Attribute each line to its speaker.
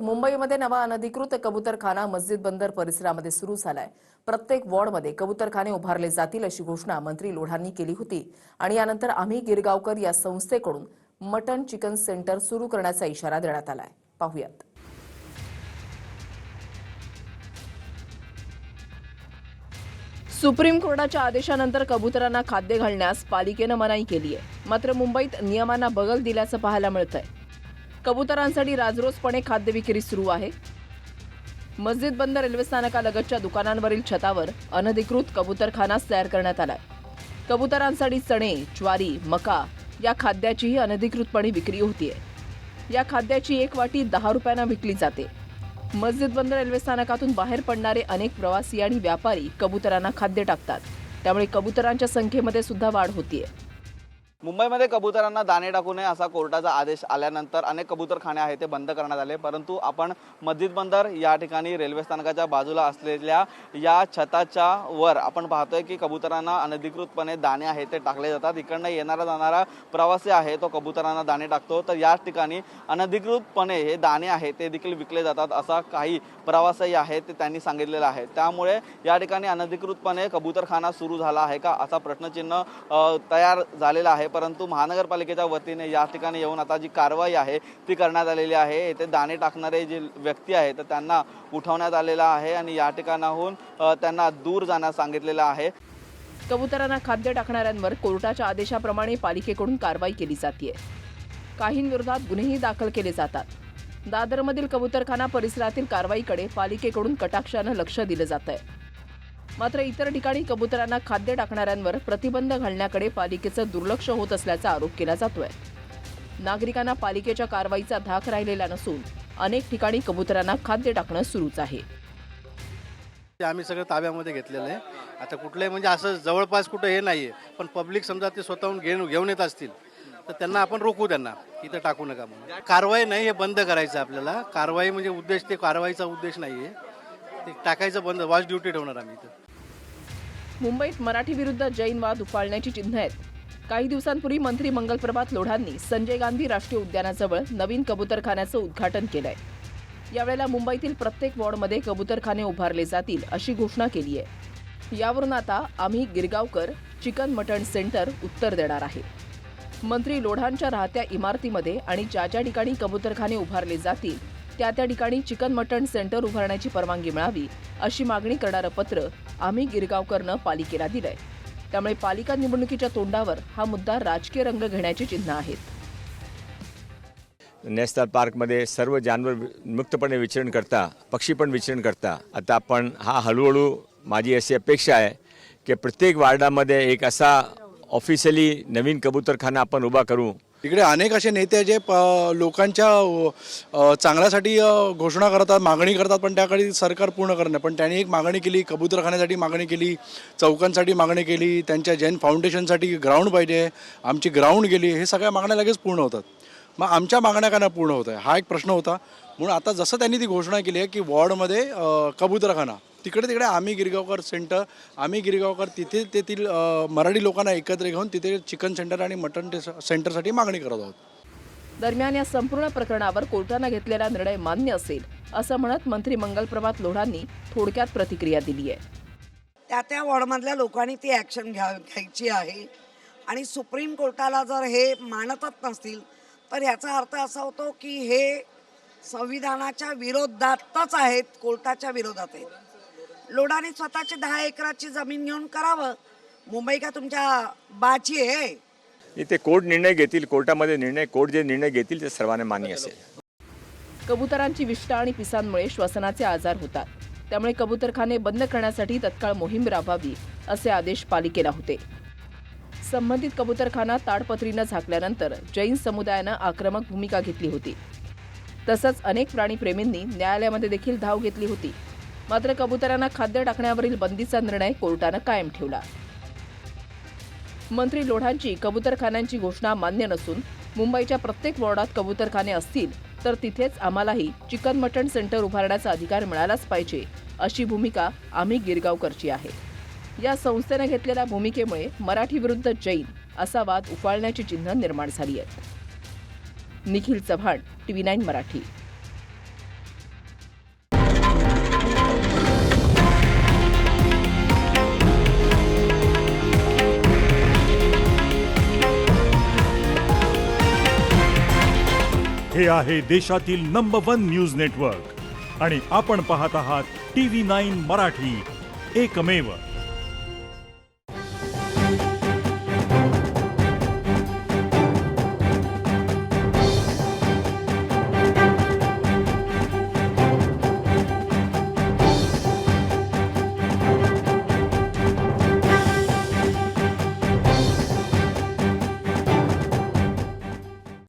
Speaker 1: मुंबईमध्ये नवा अनधिकृत कबूतरखाना मस्जिद बंदर परिसरामध्ये सुरू झालाय। प्रत्येक वॉर्डमध्ये कबूतरखाने उभारले जातील अशी घोषणा मंत्री लोढांनी केली होती आणि यानंतर आम्ही गिरगावकर या संस्थेकडून मटन चिकन सेंटर सुरू करण्याचा इशारा देण्यात आलाय। पाहूयात। सुप्रीम कोर्टाच्या आदेशानंतर कबुतरांना खाद्य घालण्यास पालिकेनं मनाई केली आहे। मात्र मुंबईत नियमांना बगल दिल्याचं पाहायला मिळतंय। कबुतरांसाठी राजरोसपणे खाद्य विक्री सुरू आहे। मस्जिद बंद रेल्वे स्थानकालगतच्या दुकानांवरील छतावर अनधिकृत कबूतरखाना तयार करण्यात आलाय। कबुतरांसाठी चणे, ज्वारी, मका या खाद्याचीही अनधिकृतपणे विक्री होतीये। या खाद्याची एक वाटी 10 रुपयांना विकली जाते। मस्जिद बंद रेल्वे स्थानकातून बाहेर पडणारे अनेक प्रवासी आणि व्यापारी कबुतरांना खाद्य टाकतात, त्यामुळे कबुतरांच्या संख्येमध्ये सुद्धा वाढ होतीये।
Speaker 2: मुंबईमध्ये कबुतरांना दाणे टाकू नये असा कोर्टाचा आदेश आल्यानंतर अनेक कबूतरखाने आहेत ते बंद करण्यात आले। परंतु आपण मस्जिद बंदर या ठिकाणी रेल्वे स्थानकाच्या बाजूला असलेल्या या छताच्या वर आपण पाहतोय की कबुतरांना अनधिकृतपणे दाणे आहेत ते टाकले जातात। इकडनं येणारा जाणारा प्रवासी आहे तो कबुतरांना दाणे टाकतो, तर या ठिकाणी अनधिकृतपणे हे दाणे आहेत ते देखील विकले जातात असा काही प्रवासी आहेत ते त्यांनी सांगितलेलं आहे। त्यामुळे या ठिकाणी अनधिकृतपणे कबूतरखाना सुरू झाला आहे का असा प्रश्नचिन्ह तयार झालेला आहे। परंतु महानगरपालिकेच्या वतीने या ठिकाणी येऊन आता जी कारवाई आहे ती करण्यात आलेली आहे। येथे दाणे टाकणारे जे व्यक्ती आहेत तर त्यांना उठवण्यात आलेला आहे आणि या ठिकाणाहून त्यांना दूर जाण्यास सांगितलेलं आहे।
Speaker 1: कबुतरांना खाद्य टाकणाऱ्यांवर कोर्टाच्या आदेशाप्रमाणे पालिकेकडून कारवाई केली जाते। काहींविरोधात गुन्हेही दाखल केले जातात। दादरमधील कबूतरखाना परिसरातील कारवाईकडे पालिकेकडून कटाक्षाने लक्ष दिलं जातंय। मात्र इतर ठिकाणी कबुतरांना खाद्य टाकणाऱ्यांवर प्रतिबंध घालण्याकडे पालिकेचं दुर्लक्ष होत असल्याचा आरोप केला जातोय। नागरिकांना पालिकेच्या कारवाईचा धाक राहिलेला नसून अनेक ठिकाणी कबुतरांना खाद्य टाकणं सुरूच आहे।
Speaker 3: आम्ही सगळं ताब्यामध्ये घेतलेलं आहे। आता कुठलंही म्हणजे असं जवळपास कुठं हे नाहीये, पण पब्लिक समजा ते स्वतःहून घेऊन येत असतील तर त्यांना आपण रोखू, त्यांना इथं टाकू नका म्हणून। कारवाई नाही, हे बंद करायचं आपल्याला। कारवाई म्हणजे उद्देश, ते कारवाईचा उद्देश नाहीये, ते टाकायचं बंद, वॉच ड्युटी ठेवणार आम्ही इथं।
Speaker 1: मुंबईत मराठी विरुद्ध जैन वाद उफाळण्याची चिन्ह आहेत। काही दिवसांपूर्वी मंत्री मंगलप्रभात लोढांनी संजय गांधी राष्ट्रीय उद्यानाजवळ नवीन कबूतरखान्याचं उद्घाटन केलंय। यावेळेला मुंबईतील प्रत्येक वॉर्डमध्ये कबूतरखाने उभारले जातील अशी घोषणा केली आहे। यावरून आता आम्ही गिरगावकर चिकन मटन सेंटर उत्तर देणार आहे। मंत्री लोढांच्या राहत्या इमारतीमध्ये आणि ज्या ज्या ठिकाणी कबूतरखाने उभारले जातील त्या ठिकाणी चिकन मटन सेंटर उभारण्याची परवानगी मिळावी अशी मागणी करणारं पत्र आम्ही गिरगावकरनं पालिकेला दिलंय। त्यामुळे पालिका निवडणुकीच्या तोंडावर हा मुद्दा राजकीय रंग घेण्याची चिन्ह आहेत।
Speaker 4: नॅशनल पार्कमध्ये सर्व जानवर मुक्तपणे विचरण करता, पक्षी पण विचरण करता। आता आपण हा हळूहळू, माझी अशी अपेक्षा आहे की प्रत्येक वार्डामध्ये एक असा ऑफिशियली नवीन कबूतरखाना आपण उभा करू।
Speaker 5: इकडे अनेक असे नेते जे लोकांच्या चांगल्यासाठी घोषणा करतात, मागणी करतात, पण त्याकडे सरकार पूर्ण करत नाही। पण त्यांनी एक मागणी केली, कबूतरखान्यासाठी मागणी केली, चौकांसाठी मागणी केली, त्यांच्या जैन फाउंडेशनसाठी ग्राउंड पाहिजे, आमची ग्राउंड गेली, हे सगळ्या मागण्या लगेच पूर्ण होतात। मग आमच्या मागण्या का नाही पूर्ण होत आहे, हा एक प्रश्न होता। म्हणून आता जसं त्यांनी ती घोषणा केली आहे की वॉर्डमध्ये कबूतरखाना, तिकडे आम्ही गिरगावकर सेंटर, आम्ही गिरगावकर तिथे तेथील मराठी लोकांना एकत्र घेऊन तिथे चिकन सेंटर आणि मटन सेंटरसाठी मागणी करत आहोत।
Speaker 1: दरम्यान या संपूर्ण प्रकरणावर कोर्टाने घेतलेला निर्णय मान्य असेल असं म्हणत मंत्री मंगलप्रभात लोढांनी थोडक्यात प्रतिक्रिया दिली आहे।
Speaker 6: त्या वॉर्डमधल्या लोकांनी ती ॲक्शन घ्यायची आहे आणि सुप्रीम कोर्टाला जर हे मानतच नसतील तर याचा अर्थ असा होतो की हे संविधानाच्या विरोधातच आहेत, कोर्टाच्या विरोधात आहेत। लोढाने स्वतःची 10 एकराची जमीन घेऊन करावं। मुंबई का तुमच्या बाची आहे?
Speaker 4: इथे कोर्ट निर्णय घेतील, कोर्टामध्ये कोर्ट जे निर्णय घेतील ते सर्वांना मान्य असेल।
Speaker 1: कबुतरांची विष्ठा आणि पिसांमुळे श्वसनाचे आजार होतात, त्यामुळे कबूतरखाने बंद करण्यासाठी तत्काळ मोहीम राबवावी असे आदेश पालिकेला होते। संबंधित कबूतरखाना ताडपत्रीनं झाकल्यानंतर जैन समुदायानं आक्रमक भूमिका घेतली होती। तसंच अनेक प्राणीप्रेमींनी न्यायालयामध्ये देखील धाव घेतली होती। मात्र कबुतरांना खाद्य टाकण्यावरील बंदीचा निर्णय कोर्टानं कायम ठेवला। मंत्री लोढांची कबूतरखान्यांची घोषणा मान्य नसून मुंबईच्या प्रत्येक वॉर्डात कबूतरखाने असतील तर तिथेच आम्हालाही चिकन मटन सेंटर उभारण्याचा अधिकार मिळालाच पाहिजे अशी भूमिका आम्ही गिरगावकरची आहे। या संस्थेने घेतलेल्या भूमिकेमुळे मराठी विरुद्ध जैन असा वाद उफाळण्याची चिन्ह निर्माण झाली आहेत। निखिल चव्हाण, TV9 मराठी।
Speaker 7: हे आहे देशातील नंबर 1 न्यूज नेटवर्क आणि आपण पाहत आहात TV9 मराठी, एकमेव.